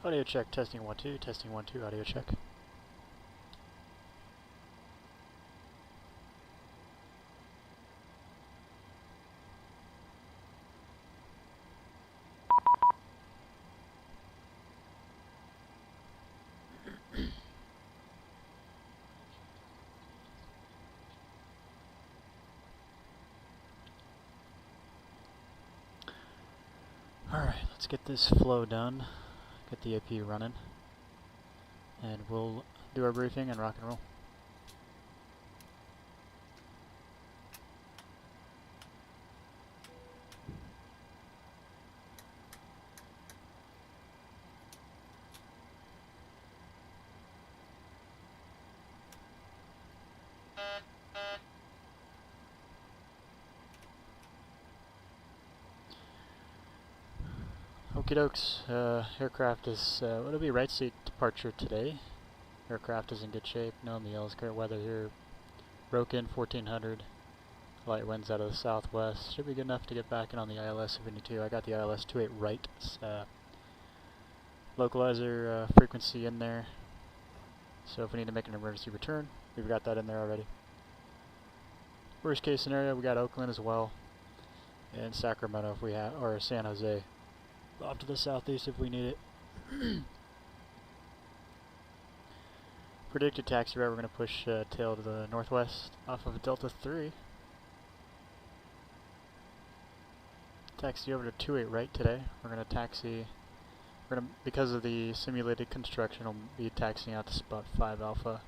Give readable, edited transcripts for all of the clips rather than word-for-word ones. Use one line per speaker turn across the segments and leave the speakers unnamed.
Audio check, testing 1 2, testing 1 2, audio check. Alright, let's get this flow done, get the AP running, and we'll do our briefing and rock and roll. Okie dokes, aircraft is, it'll be right seat departure today. Aircraft is in good shape, no meals, current weather here, broken 1400, light winds out of the southwest, should be good enough to get back in on the ILS if we need to. I got the ILS 28 right, localizer frequency in there, so if we need to make an emergency return, we've got that in there already. Worst case scenario, we got Oakland as well, and Sacramento if we have, or San Jose. Off to the southeast if we need it. Predicted taxi route, we're going to push tail to the northwest off of Delta 3. Taxi over to 28 right today. We're going to taxi, because of the simulated construction, we'll be taxiing out to spot 5 Alpha,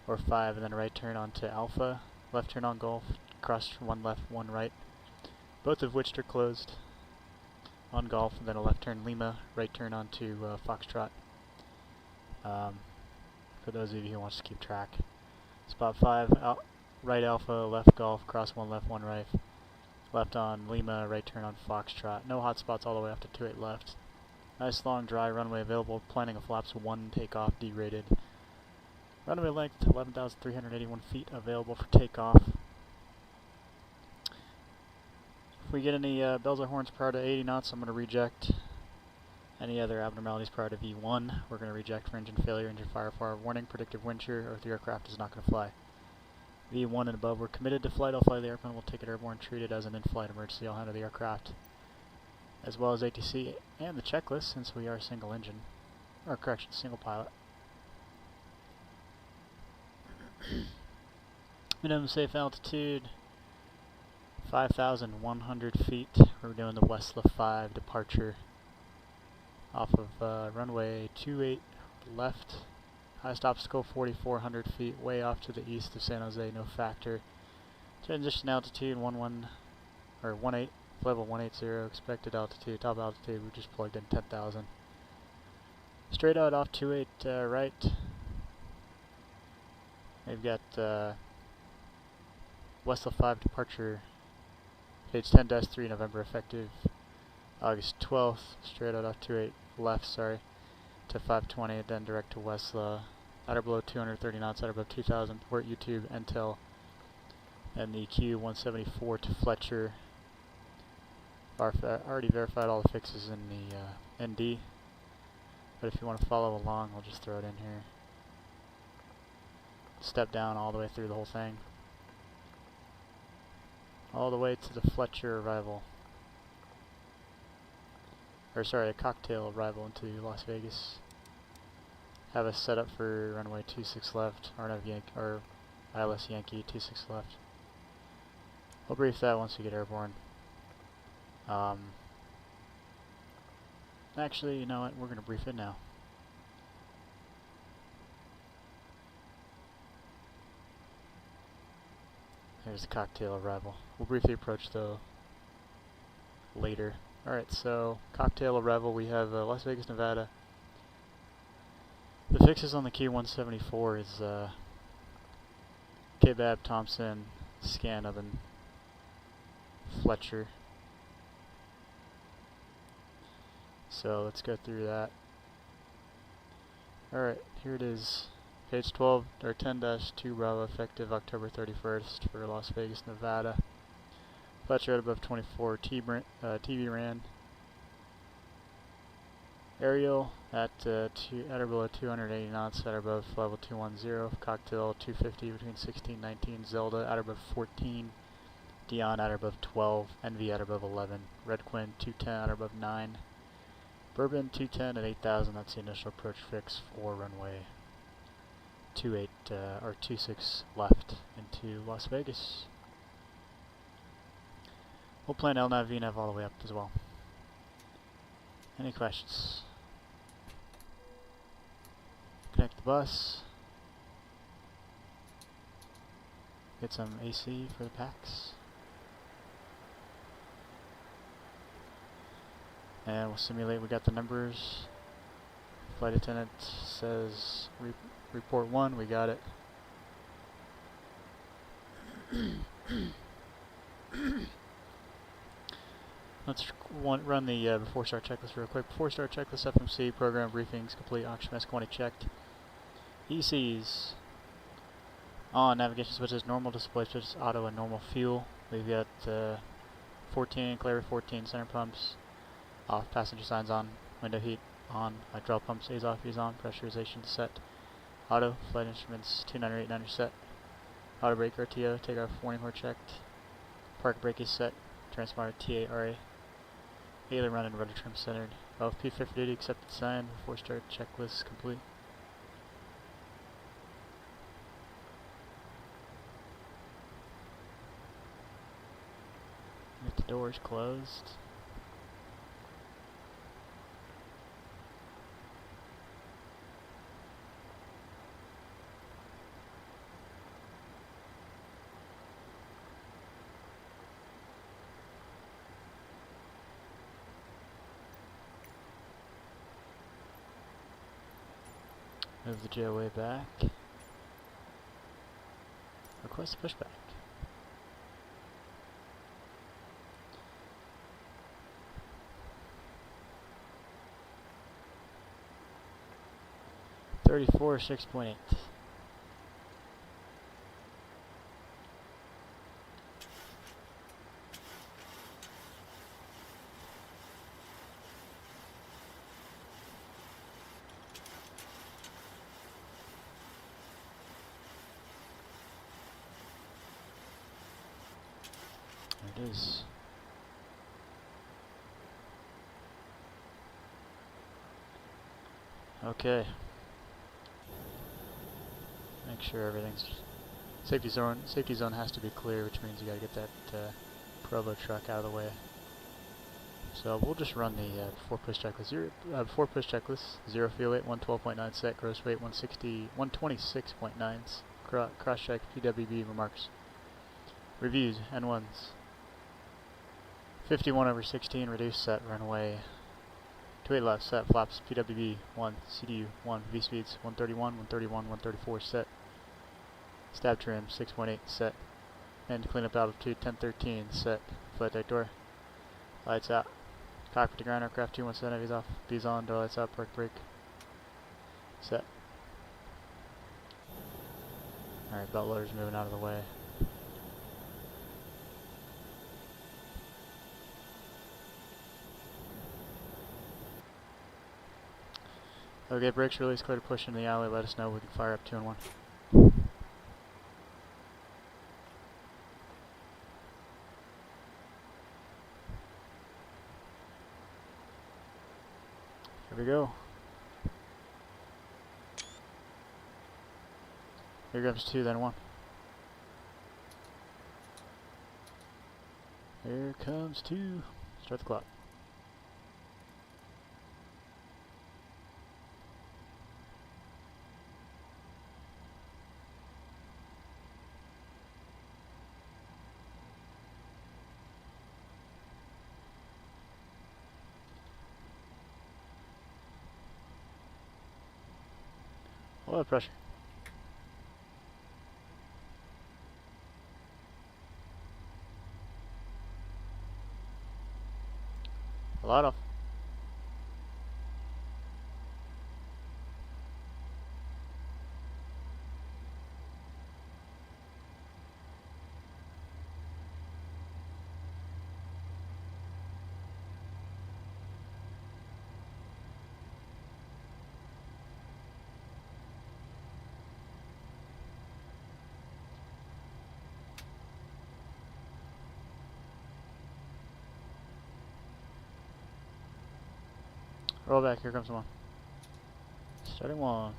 or 5, and then right turn onto Alpha, left turn on Golf, cross 1 left, 1 right, both of which are closed on Golf, and then a left turn Lima, right turn onto Foxtrot. For those of you who wants to keep track. Spot 5, right Alpha, left Golf, cross 1 left, 1 right, left on Lima, right turn on Foxtrot. No hot spots all the way up to 28 left. Nice long dry runway available, planning of flaps 1 takeoff, D-rated. Runway length 11,381 feet available for takeoff. If we get any bells or horns prior to 80 knots, I'm going to reject. Any other abnormalities prior to V1, we're going to reject for engine failure, engine fire warning, predictive wind shear, or the aircraft is not going to fly. V1 and above, we're committed to flight. I'll fly the airplane. We'll take it airborne, treat it as an in-flight emergency. I'll handle the aircraft, as well as ATC and the checklist, since we are single engine, or correction, single pilot. Minimum safe altitude 5,100 feet. We're doing the Westla 5 departure off of runway 28 left. Highest obstacle 4,400 feet, way off to the east of San Jose, no factor. Transition altitude 18, level 180. Expected altitude, top altitude, we just plugged in 10,000. Straight out off 28 right. We've got Westla 5 departure. Page 10-3, November, effective August 12th, straight out off 28 left, to 520, then direct to Westla, at or below 230 knots, at or above 2,000, port YouTube, NTEL, and the Q174 to FLCHR. Already verified all the fixes in the ND, but if you want to follow along, I'll just throw it in here. Step down all the way through the whole thing. All the way to the FLCHR arrival. Or sorry, a cocktail arrival into Las Vegas. Have us set up for runway 26 left, or ILS Yankee 26 left. We'll brief that once we get airborne. Actually, you know what? We're going to brief it now. There's the cocktail arrival. We'll brief the approach though later. Alright, so cocktail arrival, we have Las Vegas, Nevada. The fixes on the Q174 is Kebab, Thompson, scan of an FLCHR. So let's go through that. Alright, here it is. Page 12, or 10-2 Bravo, effective October 31st for Las Vegas, Nevada. FLCHR at above 24, TV ran. Ariel at or below 280 knots at or above level 210. Cocktail 250 between 16 19. Zelda at or above 14. Dion at or above 12. Envy at or above 11. Red Quinn 210 at or above 9. Bourbon 210 at 8,000. That's the initial approach fix for runway 26 left into Las Vegas. We'll plan LNAV, VNAV all the way up as well. Any questions? Connect the bus. Get some AC for the packs. And we'll simulate. We got the numbers. Flight attendant says report 1. We got it. Let's run the before start checklist real quick. Before start checklist, FMC, program briefings, complete, oxygen mask 20 checked. ECs on, navigation switches, normal display switches, auto and normal fuel. We've got 14, clarity 14, center pumps off, passenger signs on, window heat on, hydraulic pumps, A's off, E's on, pressurization set. Auto, flight instruments 2989 are set. Auto brake RTO, takeoff warning horn checked. Park brake is set. Transponder TARA. Ailer run and rudder trim centered. LFP fit for duty, accepted sign. Before start checklist complete. Get the doors closed. Move the JOA back. Request pushback. $34 6.8. There it is. Okay. Make sure everything's safety zone. Safety zone has to be clear, which means you gotta get that Provo truck out of the way. So we'll just run the before push checklist. Before push checklist: 0 fuel weight, 112.9 set, gross weight 126.9. Cross check PWB remarks. Reviews N1s. 51/16 reduced set runway 28 left set flaps PWB 1 CDU 1 V speeds 131 131 134 set stab trim 6.8 set and cleanup altitude 1013 set flight deck door lights out cockpit to ground aircraft 217 V's off B's on door lights out park brake set. Alright, belt loader's moving out of the way. Okay, brakes release, clear to push into the alley, let us know, we can fire up 2 and 1. Here we go. Here comes 2, then 1. Here comes 2. Start the clock. A lot of pressure. A lot of. Roll back, here comes one. Starting one.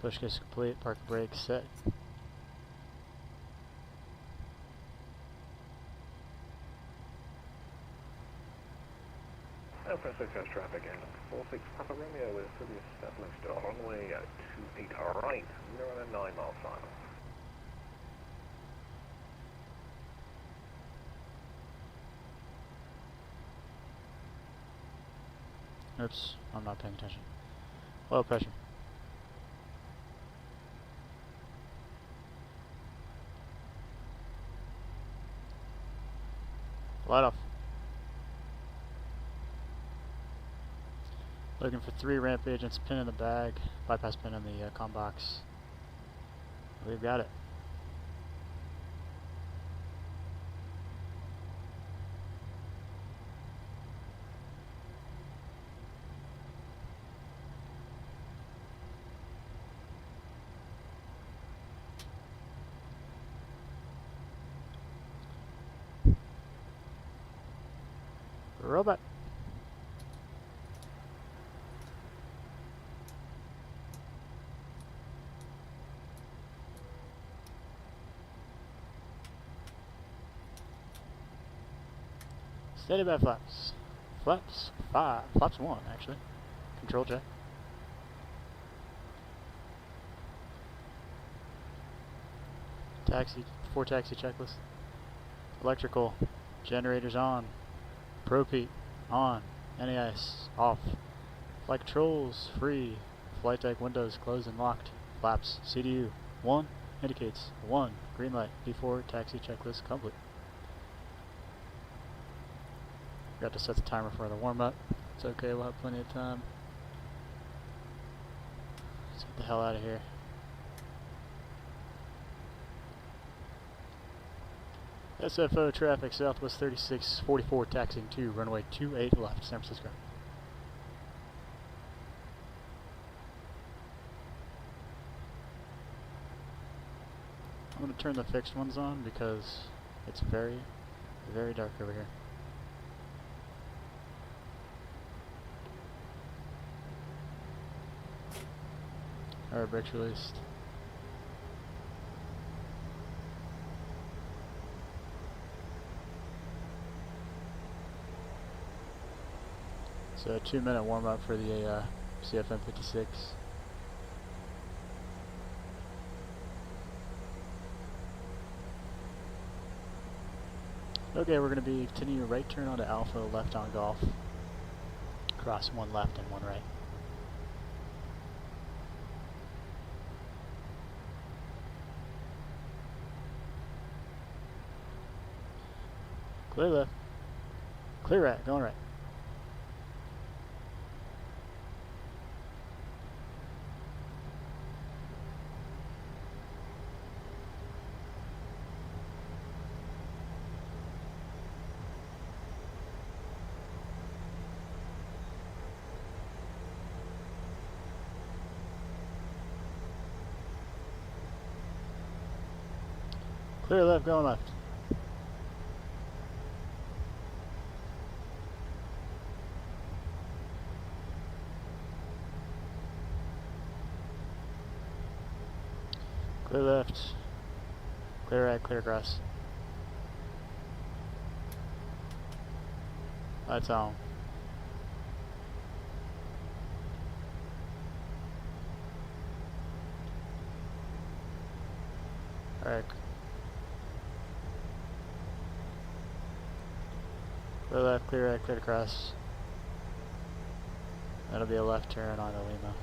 Push case complete, park brake set.
FLCHR traffic and 46 Papa Romeo with Sirius established runway 28 right, 0 9 miles final.
Oops, I'm not paying attention. Low pressure. Light off. Looking for 3 ramp agents, pin in the bag, bypass pin in the comm box. We've got it. Robot. Steady by flaps. Flaps 5. Flaps 1 actually. Control check. Taxi. 4 taxi checklist. Electrical. Generators on. Propete on. NAIS off. Flight controls free. Flight deck windows closed and locked. Flaps. CDU 1 indicates 1. Green light. B4 taxi checklist complete. Got to set the timer for the warm up. It's okay, we'll have plenty of time. Let's get the hell out of here. SFO traffic Southwest 3644 taxiing to runway 28 left, San Francisco. I'm going to turn the fixed ones on because it's very, very dark over here. Alright, brakes released. So a 2-minute warm up for the CFM56. Okay, we're going to be continuing right turn onto Alpha, left on Golf. Cross 1 left and 1 right. Clear left. Clear right, going right. Clear left, going left. Clear left. Clear right, clear across. Lights on. Alright. Clear left, clear right, clear across. That'll be a left turn on the Lima.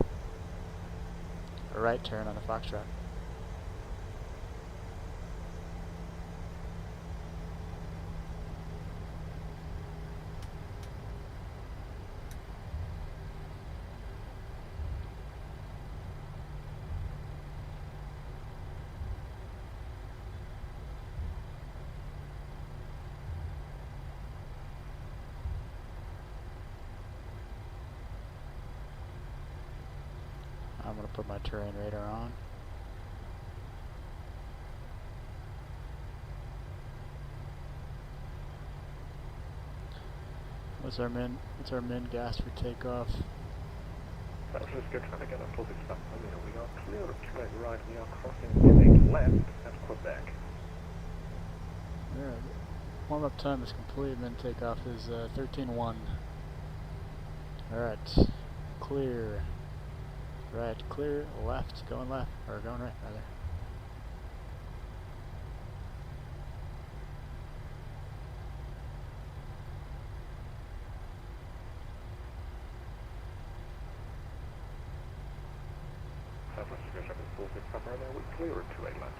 A right turn on the Foxtrot. I'm going to put my terrain radar on. What's our min gas for takeoff?
San Francisco traffic and a 46 Papa Romeo. We are clear of 28 right. We are crossing 28 left at Quebec.
Alright. Warm-up time is complete, min takeoff is 13:01. Alright. Clear. Right, clear, left, going left, or going right, rather.
San Francisco traffic 46 Papa Romeo. We're clear of 28 left.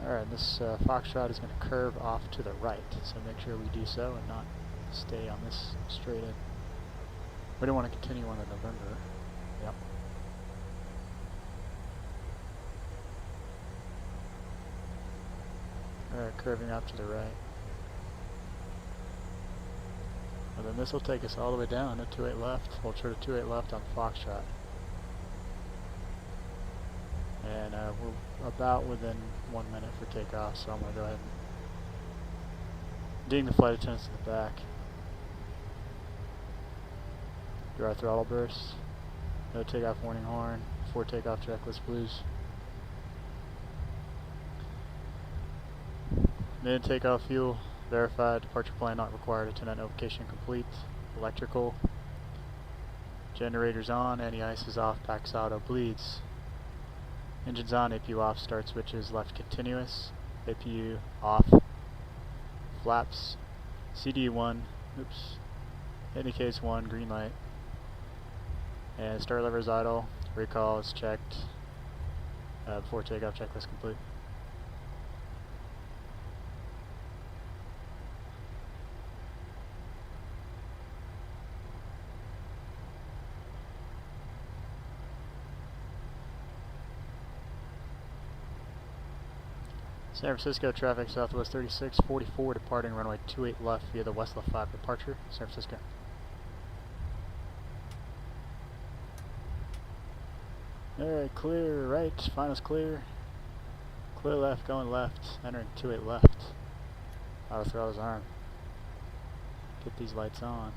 Alright, this Foxtrot is going to curve off to the right, so make sure we do so and not stay on this straight in. We don't want to continue on the November. Yep. Alright, curving off to the right. And then this will take us all the way down to 28 left. We'll turn to 28 left on Foxtrot. And we're about within 1 minute for takeoff, so I'm going to go ahead and ding the flight attendants in the back. Do our throttle burst. No takeoff warning horn. 4 takeoff checklist blues. Mid takeoff fuel verified. Departure plan not required. Attendant notification complete. Electrical. Generators on. Anti-ice is off. Packs auto bleeds. Engines on. APU off. Start switches left continuous. APU off. Flaps. CD1. Oops. Indicates 1. Green light. And start lever is idle. Recall is checked. Before takeoff checklist complete. San Francisco traffic Southwest 3644 departing runway 28 left via the West left 5 departure, San Francisco. Alright, clear right, finals clear. Clear left, going left, entering 28 left. Auto throttle's arm. Get these lights on.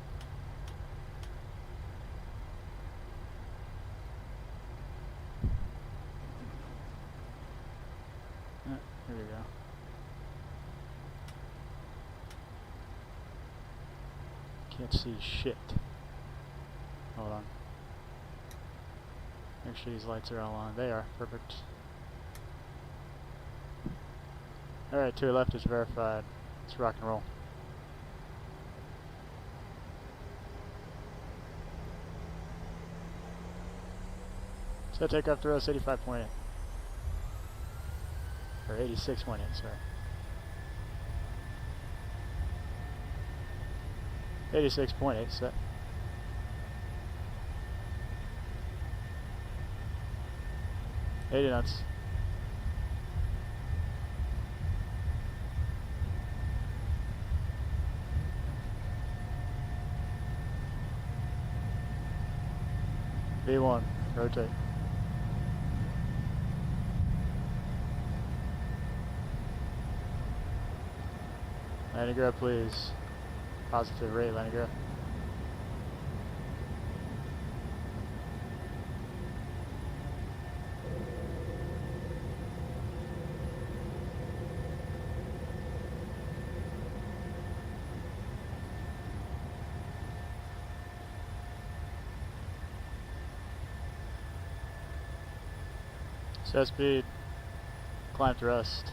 Here we go. Can't see shit. Hold on. Make sure these lights are all on. They are. Perfect. Alright, to your left is verified. Let's rock and roll. So take off thrust 85.8. Or 86.8, sorry. 86.8 set. $80 knots. V1, rotate. Landing grab, please. Positive rate, landing grab. Set speed, climb thrust.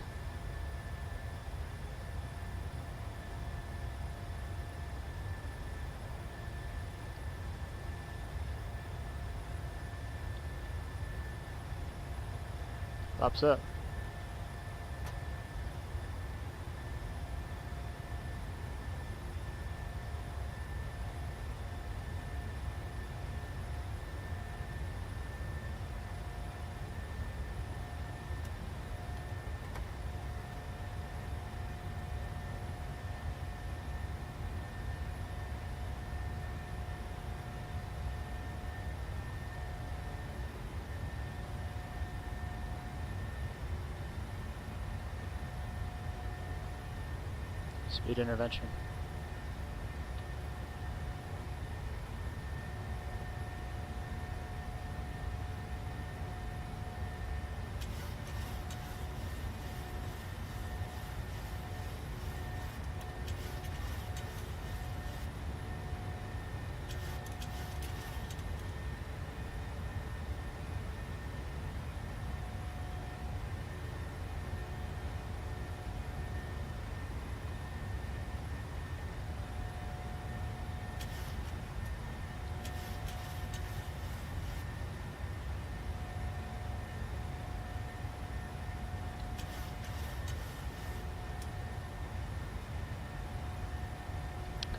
Pops up. Speed intervention.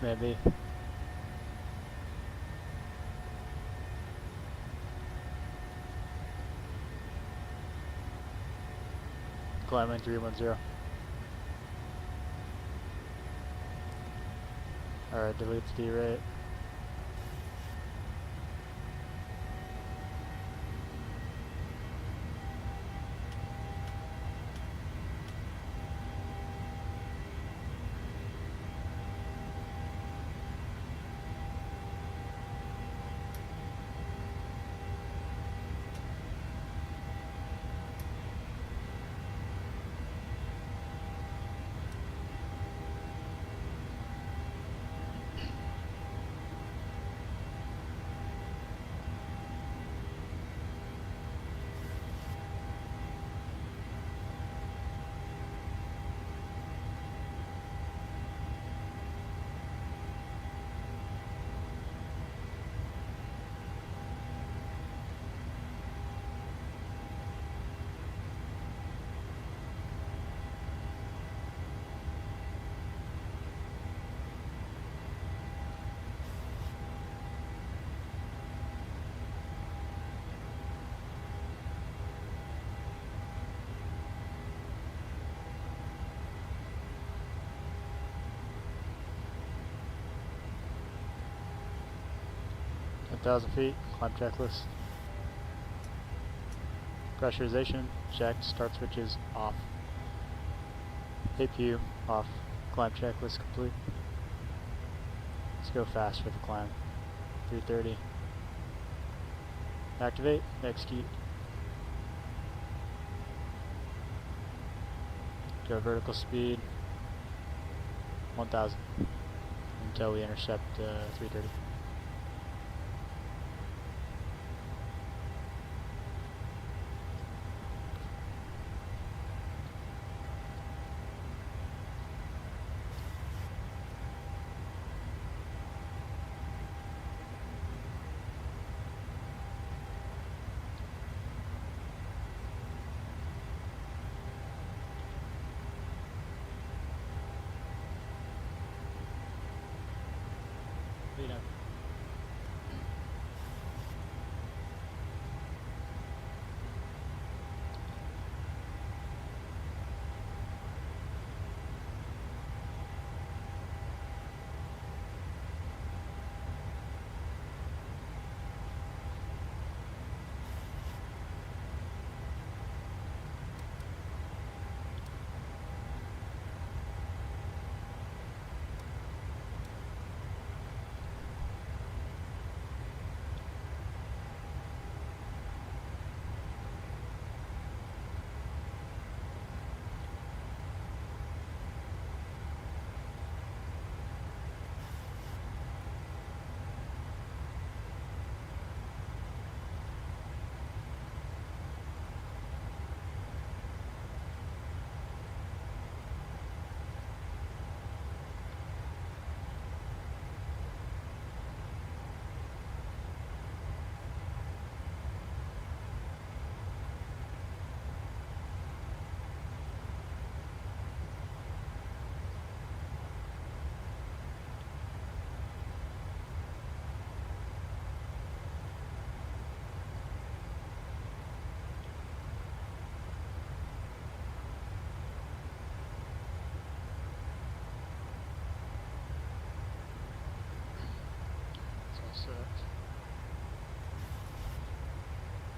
maybe. Climbing 310. Alright, deletes D-rate. Thousand feet, climb checklist. Pressurization, checked, start switches off. APU off, climb checklist complete. Let's go fast for the climb. 330. Activate, execute. Go vertical speed, 1000 until we intercept 330.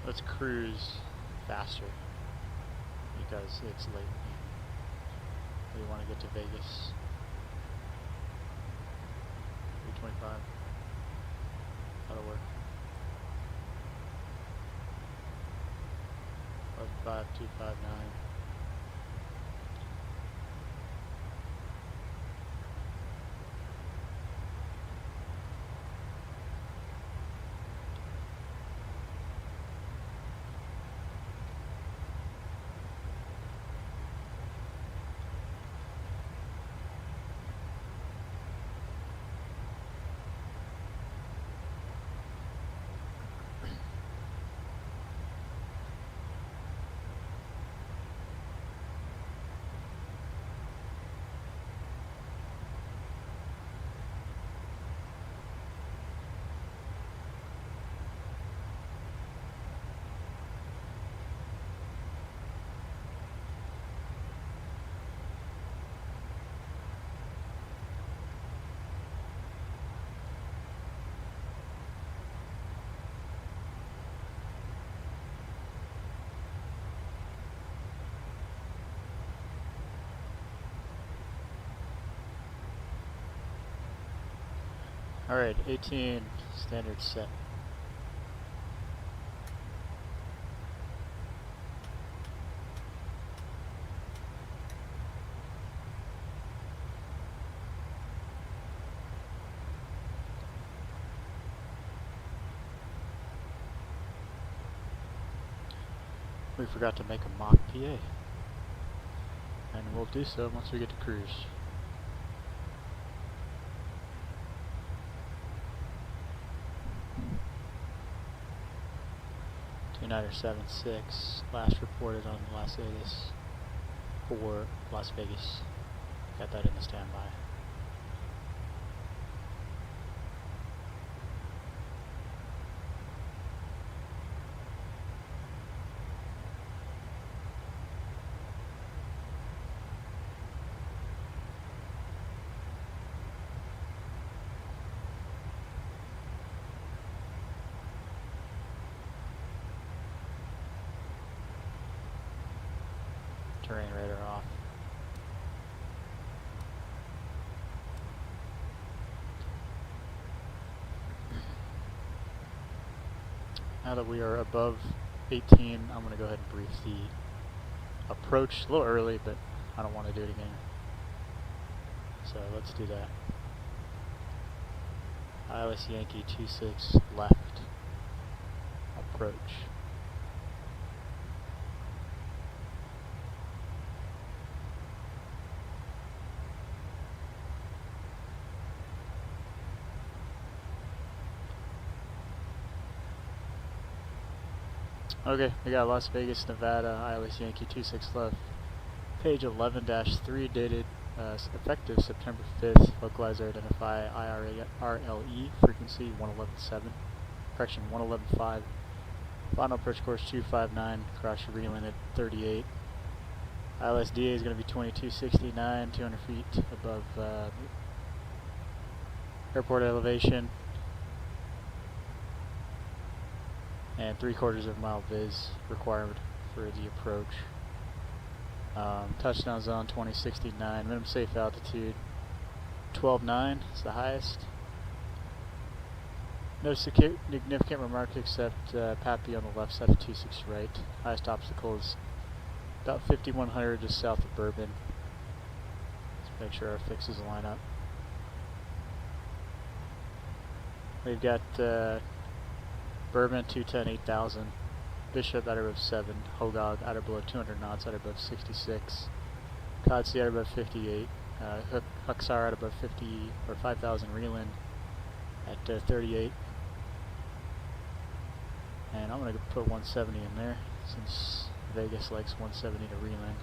Let's cruise faster because it's late. We want to get to Vegas. 325. That'll work. 55259. Alright, 18, standard set. We forgot to make a mock PA, and we'll do so once we get to cruise. 2976, last reported on Las Vegas for Las Vegas. Got that in the standby. Terrain radar off. Now that we are above 18, I'm going to go ahead and brief the approach. A little early, but I don't want to do it again. So let's do that. ILS Yankee 26 left. Approach. Okay, we got Las Vegas, Nevada, ILS Yankee 26 left. Page 11-3 dated effective September 5th. Localizer identify IRLE, frequency 111.7, correction 111.5. Final approach course 259, cross your reland at 38. ILSDA is going to be 2269, 200 feet above airport elevation. And 3/4 of a mile viz required for the approach. Touchdown zone 2069, minimum safe altitude 12.9 is the highest. No significant remark except Pappy on the left side of 26 right. Highest obstacle is about 5100 just south of Bourbon. Let's make sure our fixes line up. We've got Bourbon 210 8000, Bishop at above 7, Hogog at below 200 knots at above 66, Codsey at above 58, FLCHR at above 50 or 5000 reland at 38, and I'm going to put 170 in there since Vegas likes 170 to reland.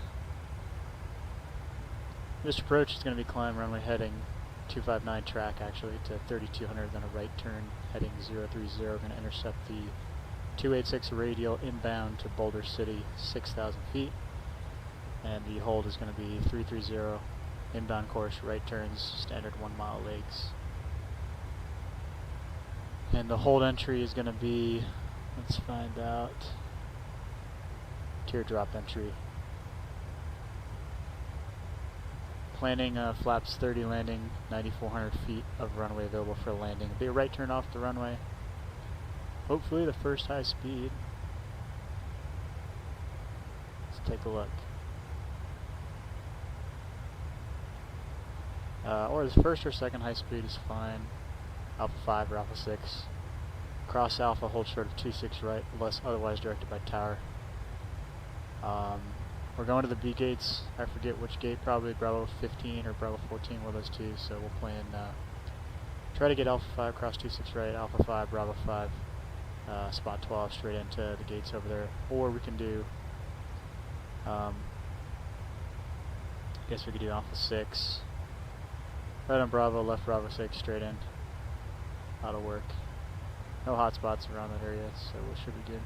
This approach is going to be climb runway heading 259 track actually to 3200, then a right turn heading 030. Going to intercept the 286 radial inbound to Boulder City, 6,000 feet, and the hold is going to be 330 inbound course, right turns, standard 1 mile legs. And the hold entry is going to be, let's find out, teardrop entry. Planning flaps 30 landing, 9,400 feet of runway available for landing. It'll be a right turn off the runway. Hopefully the first high speed. Let's take a look. Or the first or second high speed is fine. Alpha 5 or Alpha 6. Cross Alpha, hold short of 26 right, unless otherwise directed by tower. We're going to the B gates. I forget which gate, probably Bravo 15 or Bravo 14, one of those two. So we'll plan, try to get Alpha 5 cross 26 right, Alpha 5, Bravo 5, spot 12 straight into the gates over there. Or we can do, I guess we could do Alpha 6. Right on Bravo, left Bravo 6, straight in. That'll work. No hot spots around that area, so we should be good.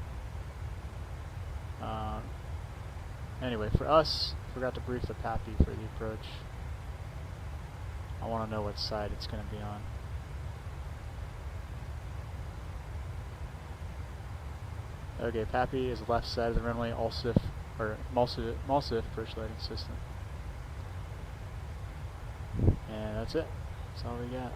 Anyway, for us, forgot to brief the Pappy for the approach. I want to know what side it's going to be on. Okay, Pappy is left side of the runway, Mulsif approach lighting system. And that's it. That's all we got.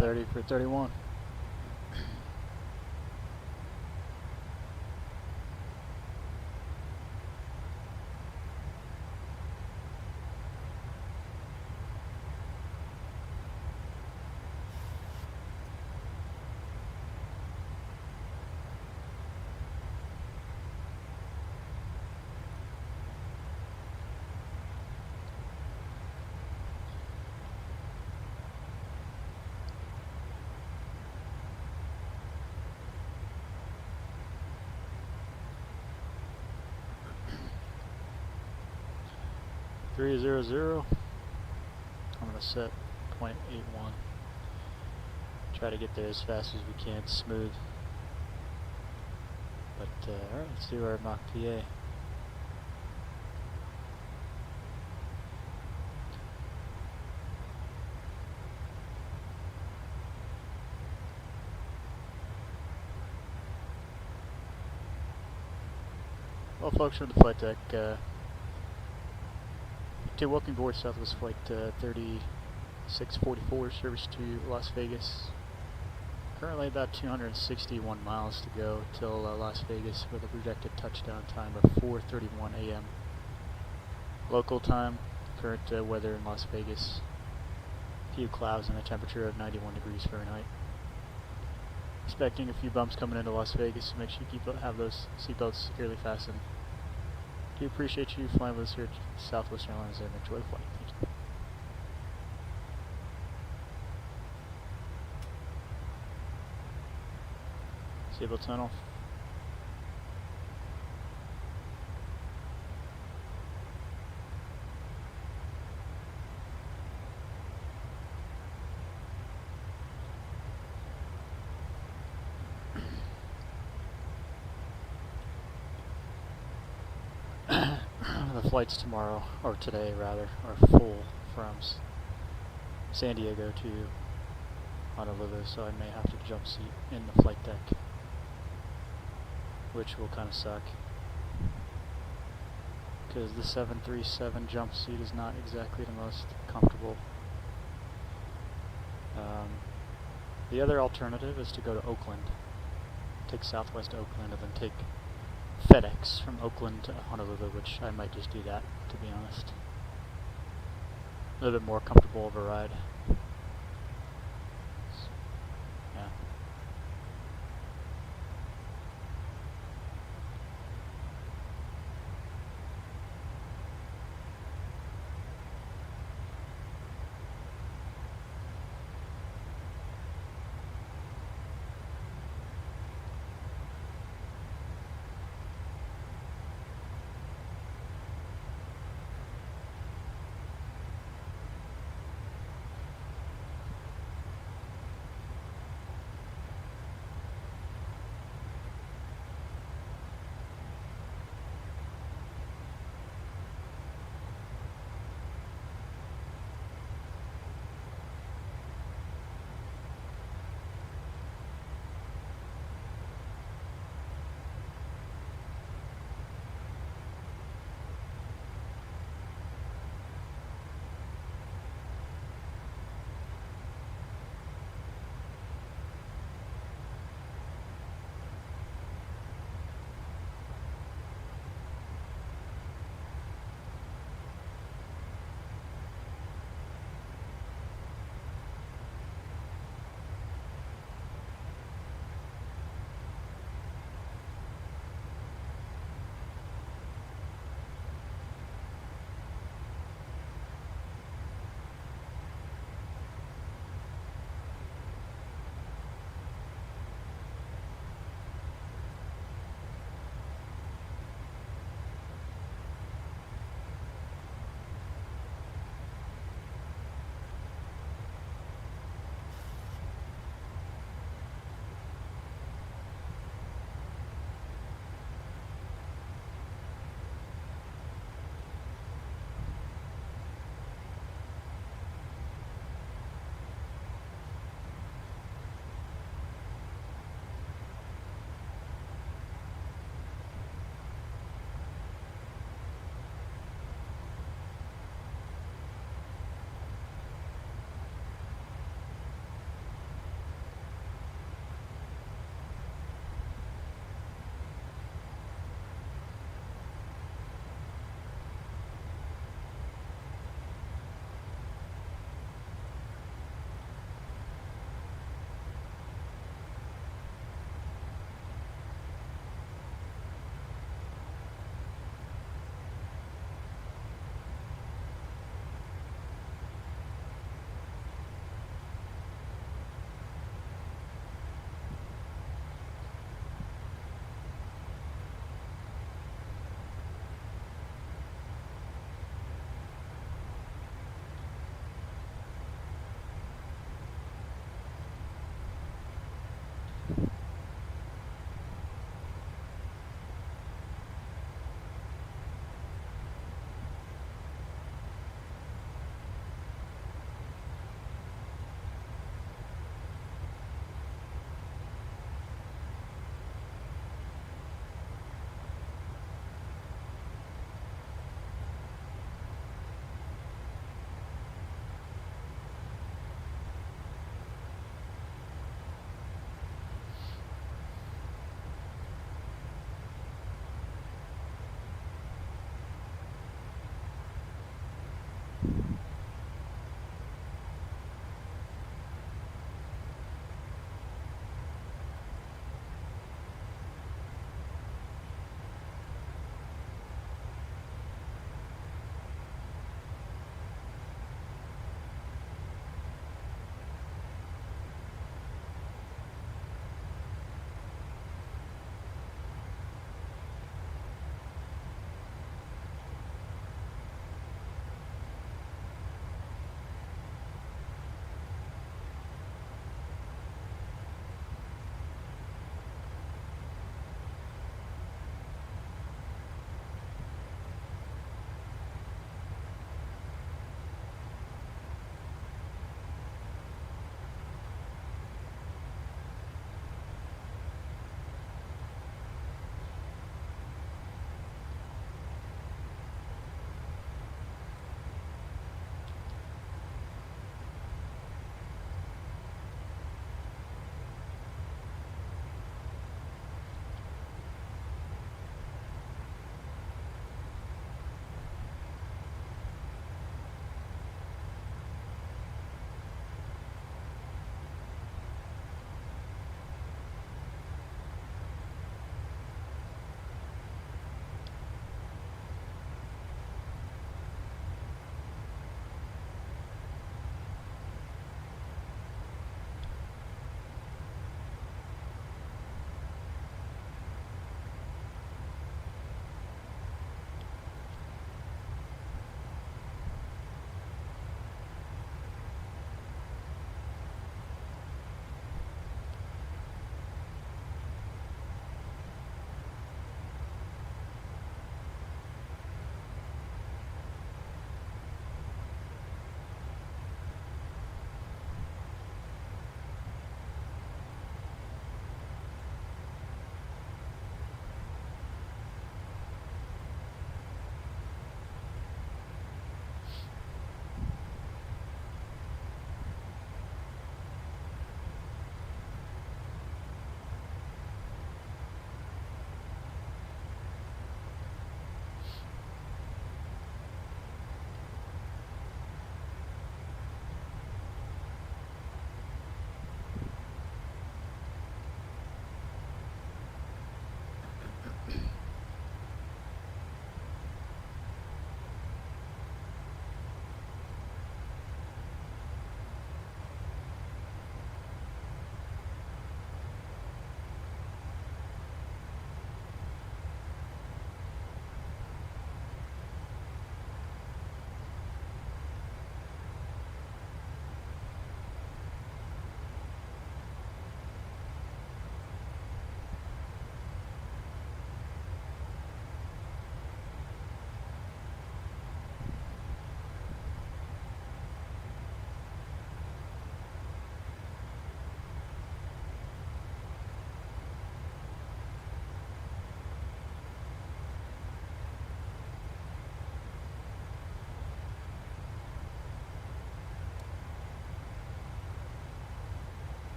30 for 31. I'm gonna set 0.81. Try to get there as fast as we can, smooth. But alright, let's do our mock PA. Well, folks, on the flight deck. Welcome aboard Southwest Flight 3644, service to Las Vegas. Currently about 261 miles to go till Las Vegas with a projected touchdown time of 4:31 a.m. local time. Current weather in Las Vegas, a few clouds and a temperature of 91 degrees Fahrenheit. Expecting a few bumps coming into Las Vegas, so make sure you have those seatbelts securely fastened. Do appreciate you flying with us here at Southwest Airlines and enjoy the flight. Thank you. Seatbelt tunnel. The flights tomorrow, or today rather, are full from San Diego to Honolulu, so I may have to jump seat in the flight deck, which will kind of suck, because the 737 jump seat is not exactly the most comfortable. The other alternative is to go to Oakland, take Southwest Oakland, and then take FedEx from Oakland to Honolulu, which I might just do that, to be honest. A little bit more comfortable of a ride. Yeah.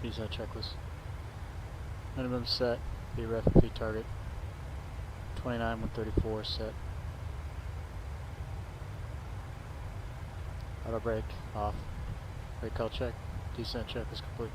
VSAT checklist. Minimum set, VREF and feed target. 29-134 set. Auto brake off. Brake call check. Descent check is complete.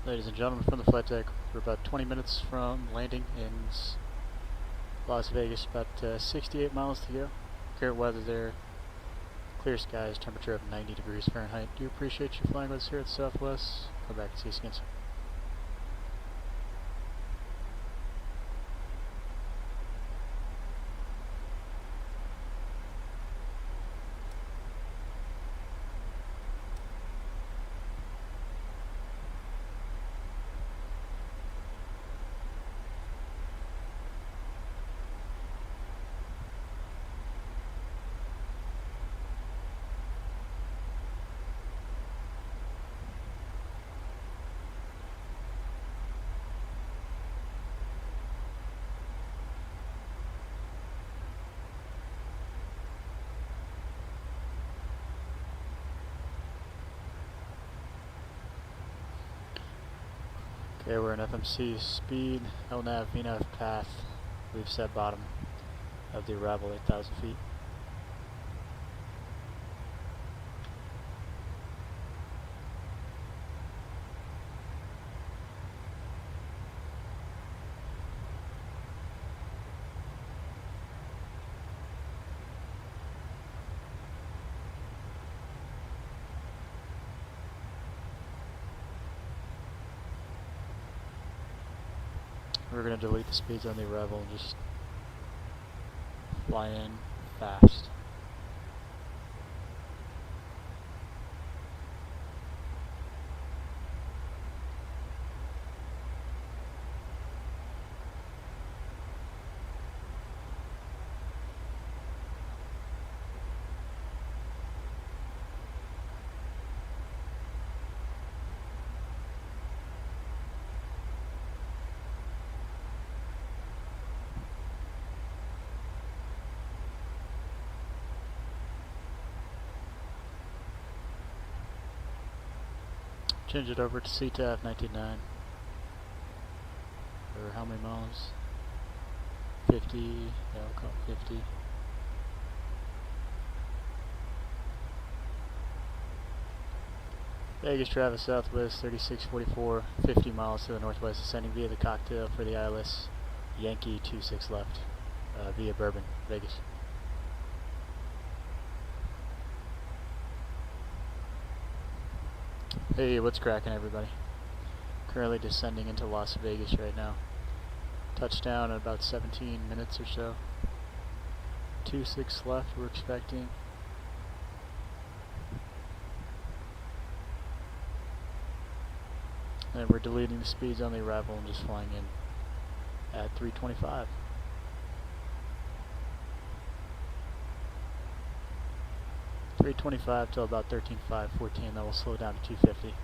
Ladies and gentlemen, from the flight deck, we're about 20 minutes from landing in Las Vegas, about 68 miles to go. Current weather there, clear skies, temperature of 90 degrees Fahrenheit. Do appreciate you flying with us here at Southwest. Come back and see us again soon. Okay, we're in FMC speed, LNAV, VNAV path. We've set bottom of the arrival 8,000 feet. We're going to delete the speeds on the arrival and just fly in fast. Change it over to CTAF 99. For how many miles? 50, yeah, we'll call it 50. Vegas Travis Southwest 3644, 50 miles to the northwest, ascending via the cocktail for the ILS Yankee 26 left, via Bourbon, Vegas. Hey, what's cracking, everybody? Currently descending into Las Vegas right now. Touchdown in about 17 minutes or so. 26 left, we're expecting. And we're deleting the speeds on the arrival and just flying in at 325. .325 till about 13.514, then we'll slow down to 250.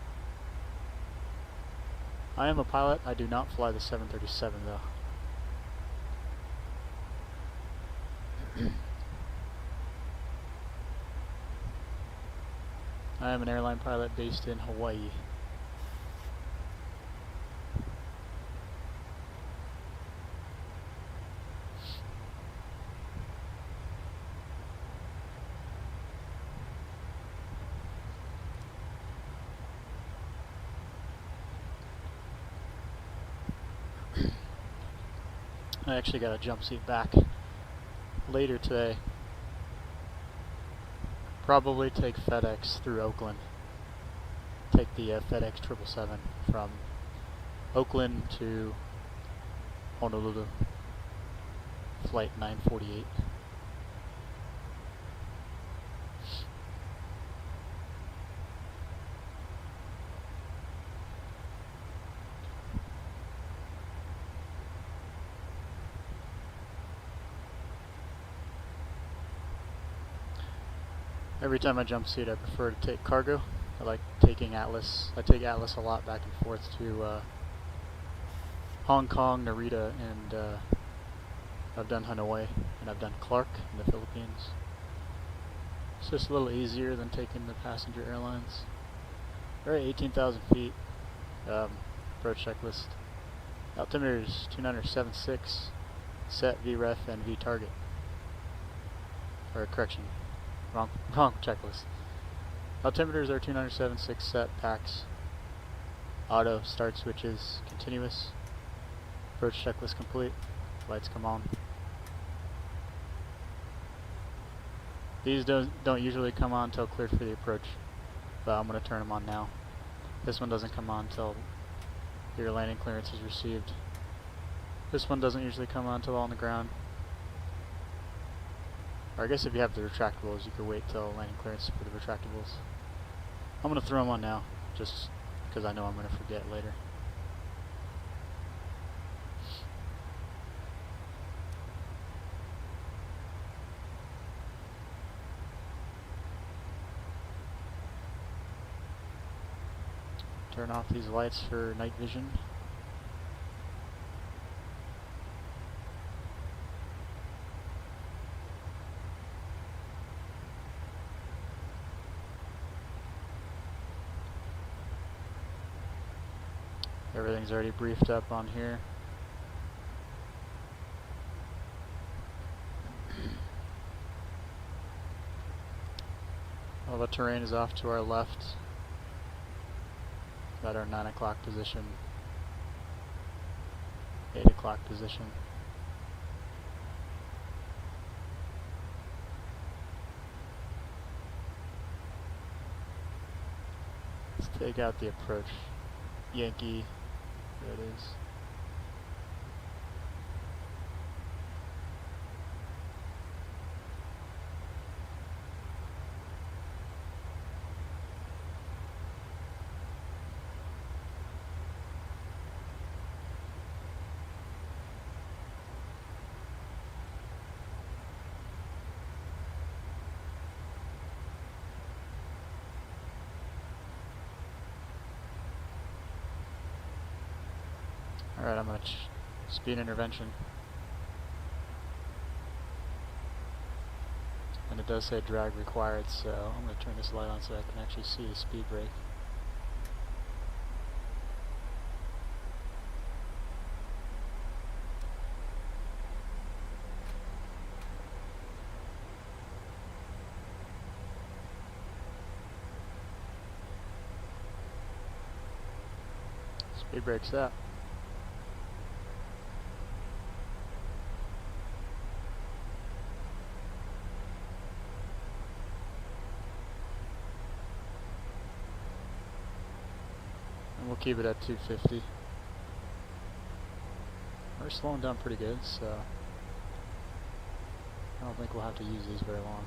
I am a pilot. I do not fly the 737 though. I am an airline pilot based in Hawaii. I actually got a jump seat back later today. Probably take FedEx through Oakland. Take the FedEx 777 from Oakland to Honolulu. Flight 948. Every time I jump seat, I prefer to take cargo. I like taking Atlas. I take Atlas a lot back and forth to Hong Kong, Narita, and I've done Hanoi, and I've done Clark in the Philippines. It's just a little easier than taking the passenger airlines. Alright, 18,000 feet. Approach checklist. Altimeter is 207.6. Set VREF and V target. Or correction. Wrong checklist. Altimeters are 207.6 set, PAX. Auto start switches continuous. Approach checklist complete. Lights come on. These don't usually come on until cleared for the approach, but I'm going to turn them on now. This one doesn't come on until your landing clearance is received. This one doesn't usually come on until on the ground. Or I guess if you have the retractables, you could wait till landing clearance for the retractables. I'm going to throw them on now, just because I know I'm going to forget later. Turn off these lights for night vision. Everything's already briefed up on here. All the terrain is off to our left. Got our 9 o'clock position, 8 o'clock position. Let's take out the approach. Yankee, there it is. Alright, I'm going to speed intervention. And it does say drag required, so I'm going to turn this light on so I can actually see the speed brake. Speed brake's up. We'll keep it at 250. We're slowing down pretty good, so I don't think we'll have to use these very long.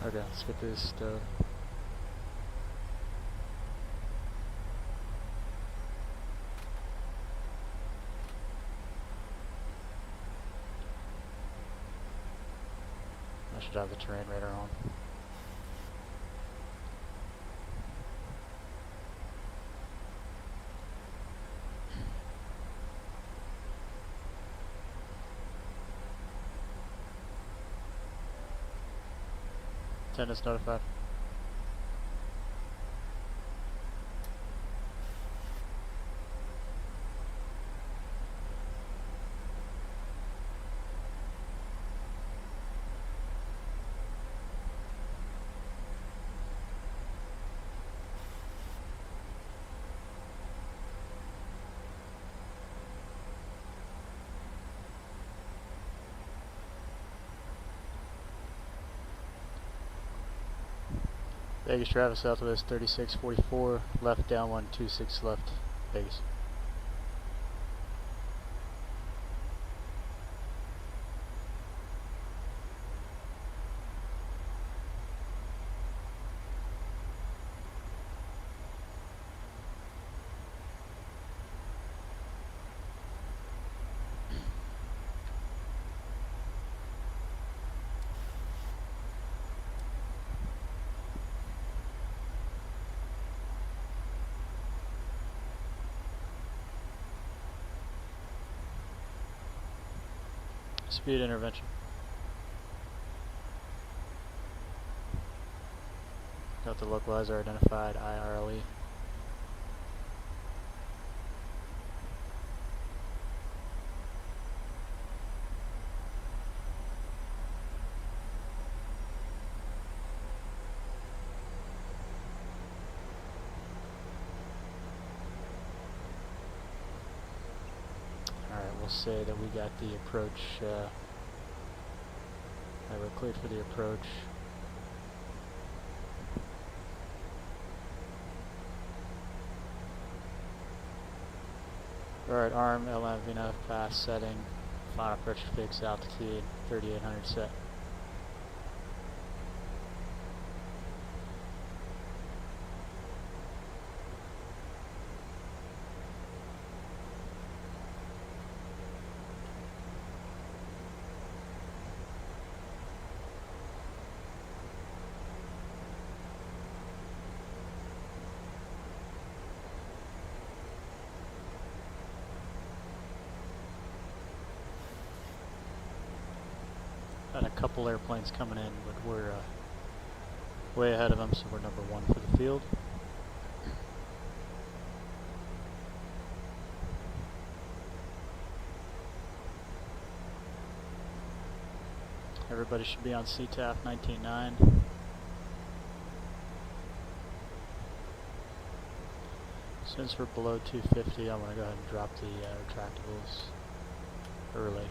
Okay, let's get this stowed. I should have the terrain radar on. Attendance notified. Vegas Travis, Southwest 3644, left down 126 left, Vegas. Speed intervention. Got the localizer identified, IRLE. Alright, we'll say that we got the approach, we're cleared for the approach. Alright, arm, LM, VNF, pass, setting, final pressure fix, altitude, 3800 set. Got a couple airplanes coming in, but we're way ahead of them, so we're number 1 for the field. Everybody should be on CTAF 19.9. Since we're below 250, I'm going to go ahead and drop the retractables early.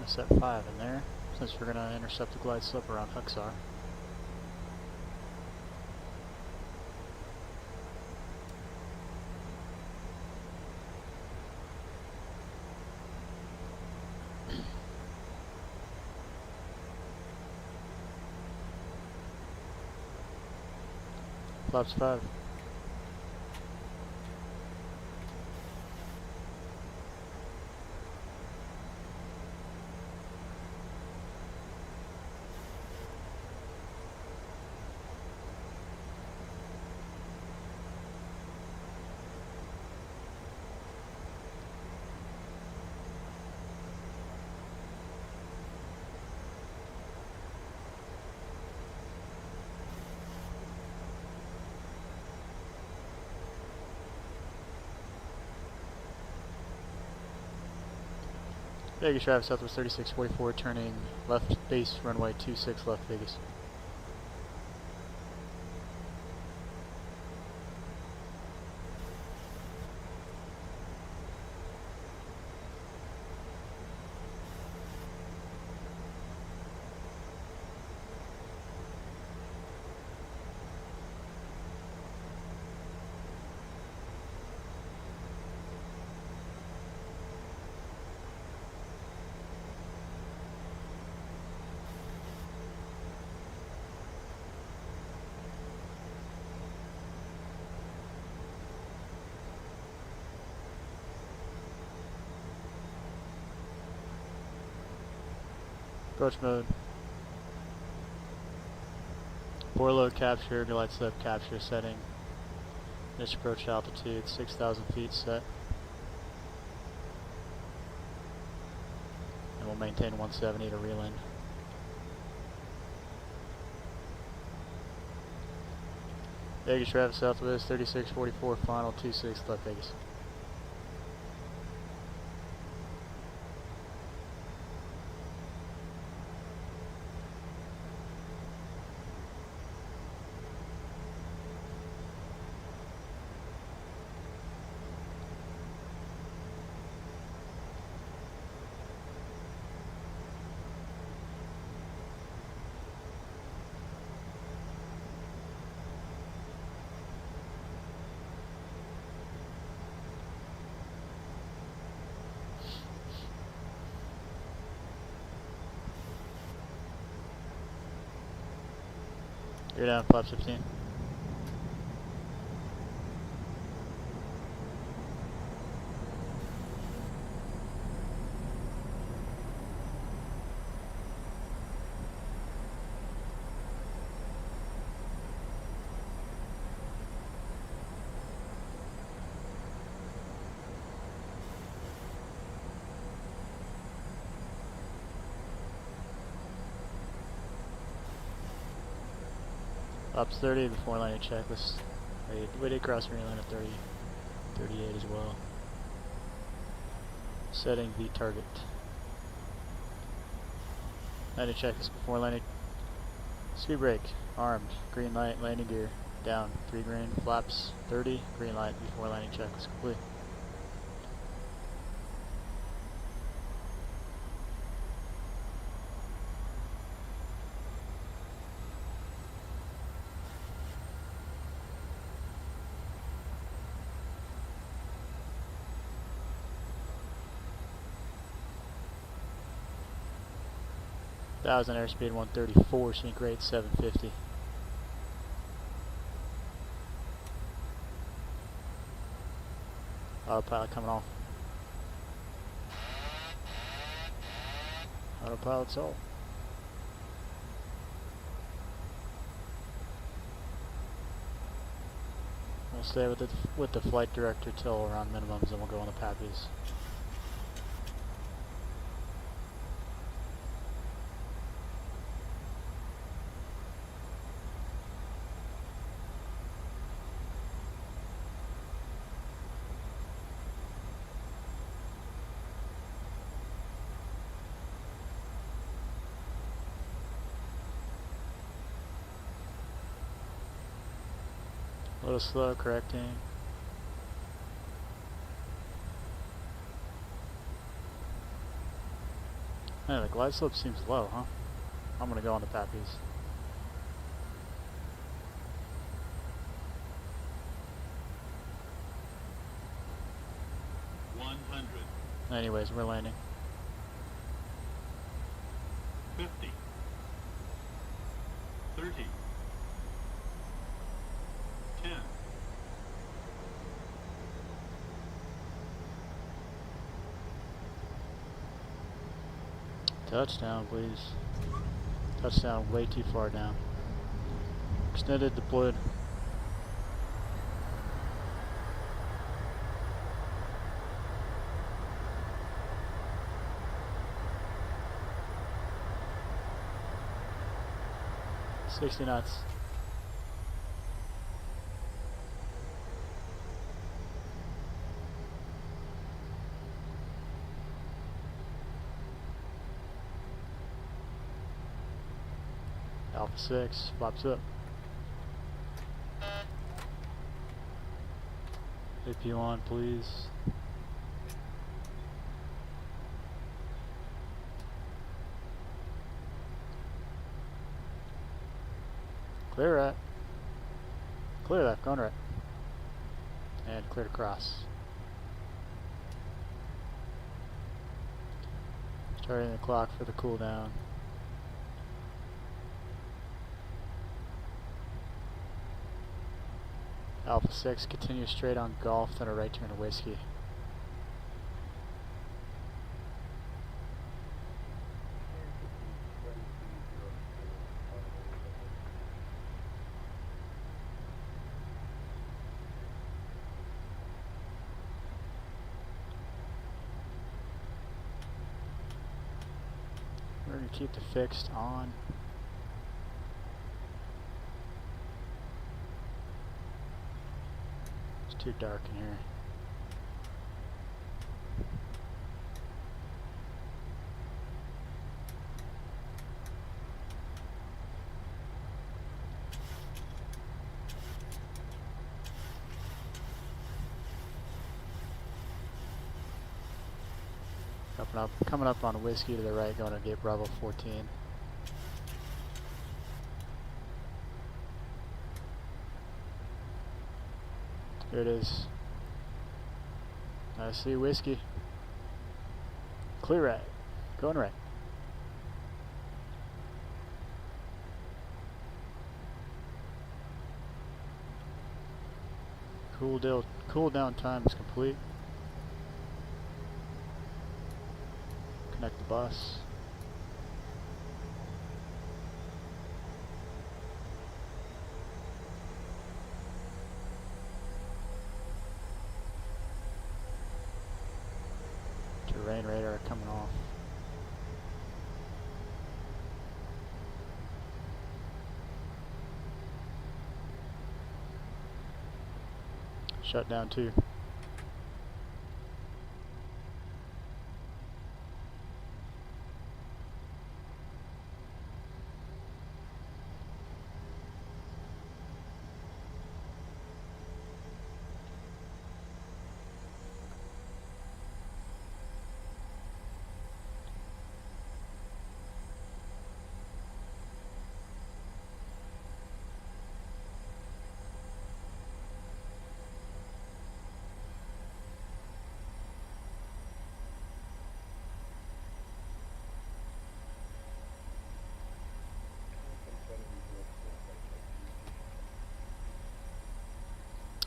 Set 5 in there, since we're going to intercept the glide slope around FLCHR. Flaps 5. Vegas Drive, Southwest 3644, turning left base, runway 26 left Vegas. Approach mode. Bore load capture, glide slope capture setting. Initial approach altitude 6,000 feet set. And we'll maintain 170 to reel in. Vegas Travis Southwest 3644, final 26 left Vegas. You're down, flaps 15. Ups 30 before landing checklist. We did cross green line at 30, 38 as well. Setting the target. Landing checklist before landing. Speed brake, armed, green light, landing gear, down, 3 green, flaps 30, green light before landing checklist complete. Thousand airspeed 134, sync rate 750. Autopilot coming off. Autopilot's all. We'll stay with the flight director till around minimums, and we'll go on the PAPIs. A little slow correcting. Man, the glide slope seems low, huh? I'm gonna go on the PAPIs. Anyways, we're landing.
50. 30. 10.
Touchdown, please. Touchdown way too far down. Extended, deployed. $60 knots. Alpha 6, flaps up. AP on, please. Clear right. Clear left, going right. And clear to cross. Starting the clock for the cool down. Alpha 6, continue straight on Golf, then a right turn to Whiskey. We're going to keep the fixed on. It's too dark in here. Coming up on Whiskey to the right, going to Gate Bravo 14. Here it is. I see Whiskey. Clear right. Going right. Cool down time is complete. Connect the bus. Terrain radar coming off. Shut down 2.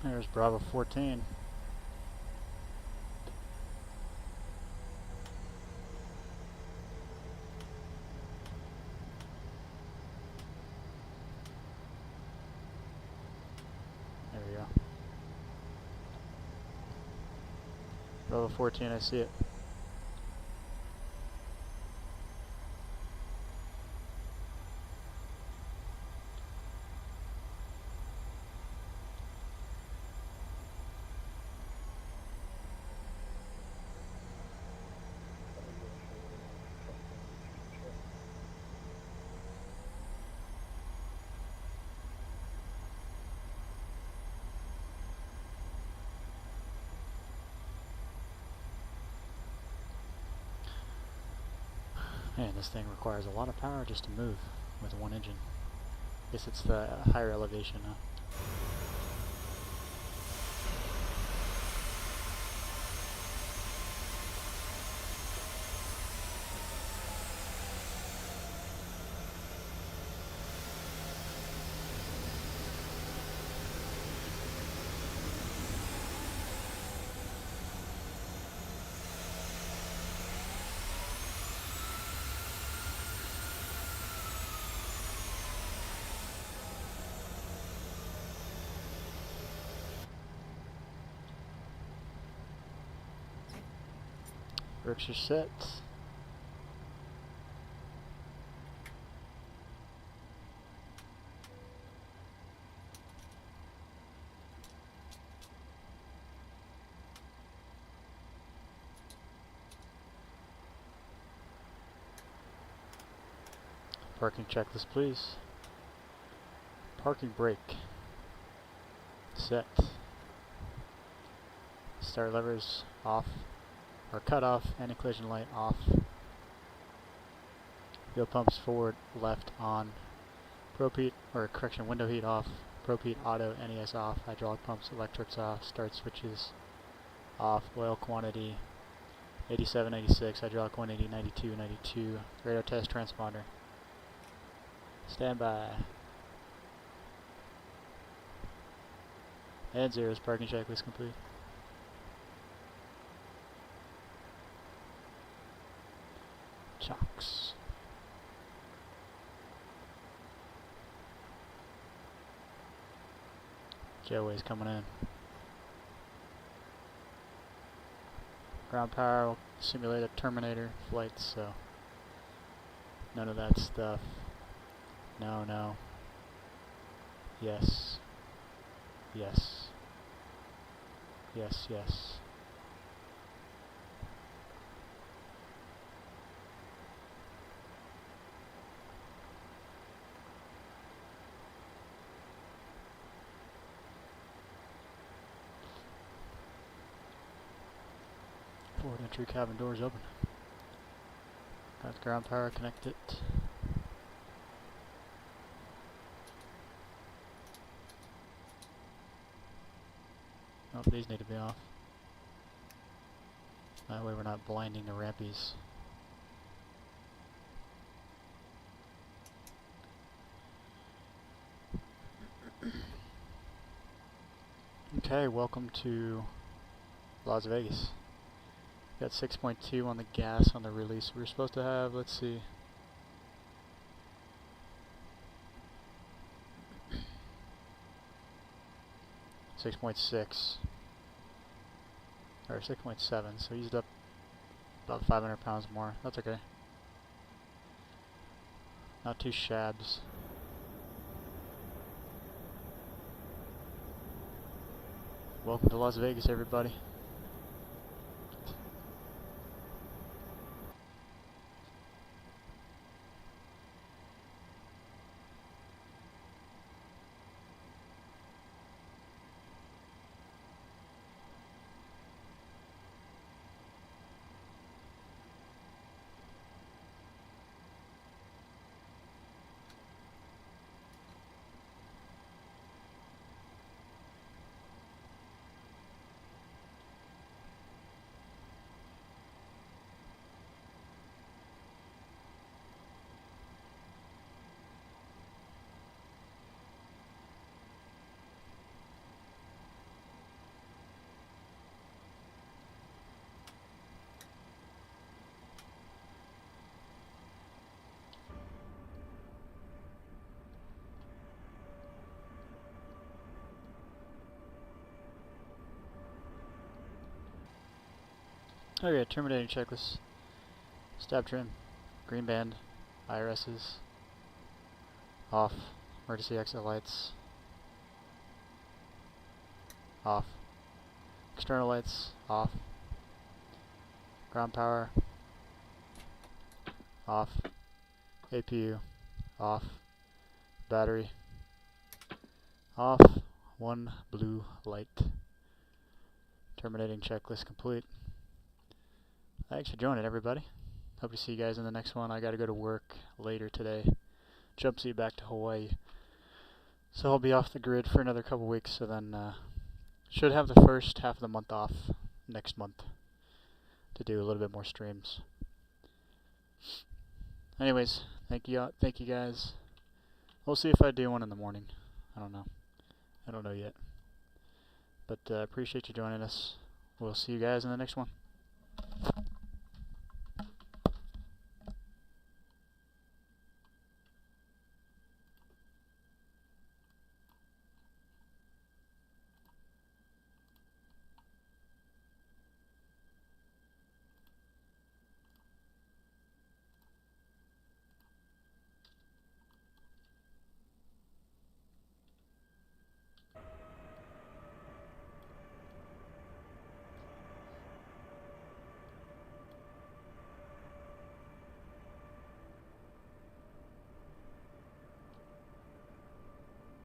There's Bravo 14. There we go. Bravo 14, I see it. Man, this thing requires a lot of power just to move with one engine. I guess it's the higher elevation, huh? Brakes are set. Parking checklist, please. Parking brake. Set. Start levers off. Or cut off, anti-collision light off. Fuel pumps forward, left on. Propheat, or correction, window heat off. Propheat auto, NES off. Hydraulic pumps, electrics off. Start switches off. Oil quantity 87, 86. Hydraulic 180, 92, 92. Radar test transponder. Standby. And zeros, parking checklist complete. Chocks. Jetway's coming in. Ground power will simulate a Terminator flight, so none of that stuff. No, no. Yes. Yes. Yes, yes. Forward entry cabin doors open. Got ground power connected. Oh, these need to be off. That way we're not blinding the rampies. Okay, welcome to Las Vegas. Got 6.2 on the gas on the release. We were supposed to have, let's see, 6.6 or 6.7, so used up about 500 pounds more. That's okay. Not too shabs. Welcome to Las Vegas, everybody. Okay, terminating checklist. Stab trim, green band, IRSs, off, emergency exit lights, off, external lights, off, ground power, off, APU, off, battery, off, one blue light. Terminating checklist complete. Thanks for joining, everybody. Hope to see you guys in the next one. I gotta go to work later today. Jump seat back to Hawaii. So I'll be off the grid for another couple weeks, so then should have the first half of the month off next month to do a little bit more streams. Anyways, thank you guys. We'll see if I do one in the morning. I don't know yet. But appreciate you joining us. We'll see you guys in the next one.